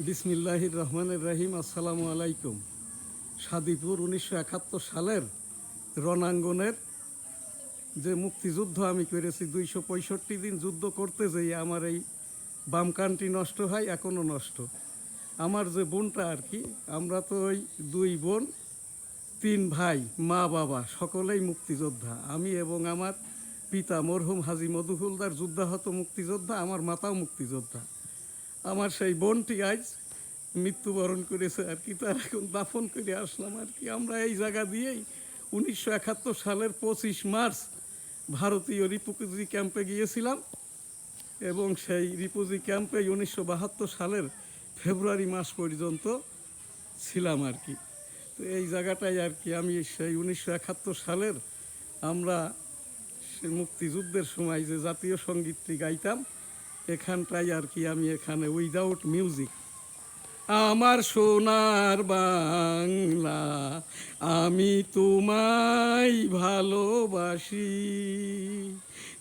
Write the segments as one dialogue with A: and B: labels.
A: বিসমিল্লাহির রহমানির রহিম। আসসালামু আলাইকুম। সাদিপুর 1971 সালের রণাঙ্গনের যে মুক্তিযুদ্ধ আমি করেছি, 265 দিন যুদ্ধ করতে যেয়ে আমার এই বাম কানটি নষ্ট হয়, এখনও নষ্ট। আমার যে বোনটা আর কি, আমরা তো ওই 2 বোন 3 ভাই, মা বাবা সকলেই মুক্তিযোদ্ধা। আমি এবং আমার পিতা মরহুম হাজী মধুফুলদার যুদ্ধাহত মুক্তিযোদ্ধা, আমার মাতাও মুক্তিযোদ্ধা। আমার সেই বোনটি আজ মৃত্যুবরণ করেছে আর কি, তার এখন দাফন করে আসলাম আর কি। আমরা এই জায়গা দিয়েই 1971 সালের 25 মার্চ ভারতীয় রিফিউজি ক্যাম্পে গিয়েছিলাম এবং সেই রিফিউজি ক্যাম্পে 1972 সালের ফেব্রুয়ারি মাস পর্যন্ত ছিলাম আর কি। তো এই জায়গাটাই আর কি আমি সেই 1971 সালের আমরা সে মুক্তিযুদ্ধের সময় যে জাতীয় সঙ্গীতটি গাইতাম, এখানটাই আর কি আমি এখানে উইদাউট মিউজিক। আমার সোনার বাংলা, আমি তোমায় ভালোবাসি,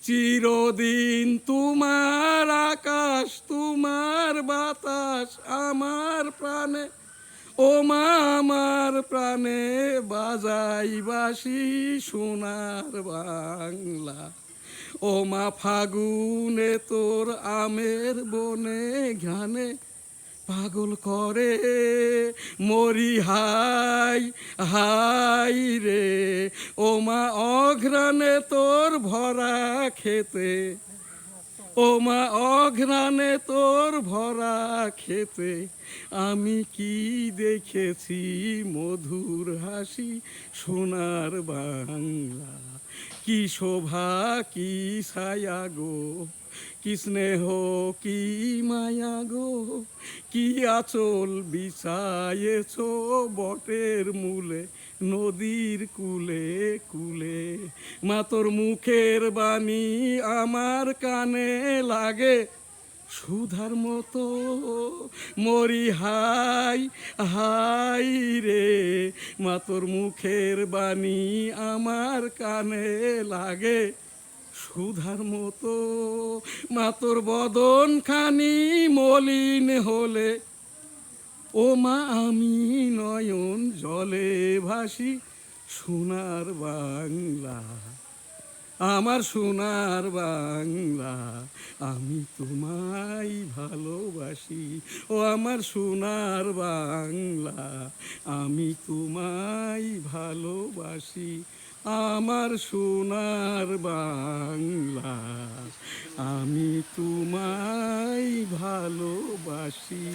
A: চিরদিন তোমার আকাশ তোমার বাতাস আমার প্রাণে, ও মা আমার প্রাণে বাজাই বাঁশি সোনার বাংলা। ও মা ফাগুনে তোর আমের বনে ঘানে পাগল করে মরি হাই হাই রে। ও মা অঘ্রাণে তোর ভরা খেতে, ও মা অঘ্রাণে তোর ভরা খেতে আমি কি দেখেছি মধুর হাসি সোনার বাংলা। কি শোভা কি ছায়া গো, কি স্নেহ কি মায়া গো, কি আঁচল বিছায়েছ বটের মূলে নদীর কুলে কুলে। মা তোর মুখের বাণী আমার কানে লাগে সুধার মতো, মরি হাই হাই রে। মা তোর মুখের বাণী আমার কানে লাগে সুধার মতো। মা তোর বদন খানি মলিন হলে, ও মা আমি নয়ন জলে ভাসি সোনার বাংলা। আমার সোনার বাংলা, আমি তোমায় ভালোবাসি। ও আমার সোনার বাংলা, আমি তোমায় ভালোবাসি। আমার সোনার বাংলা, আমি তোমায় ভালোবাসি।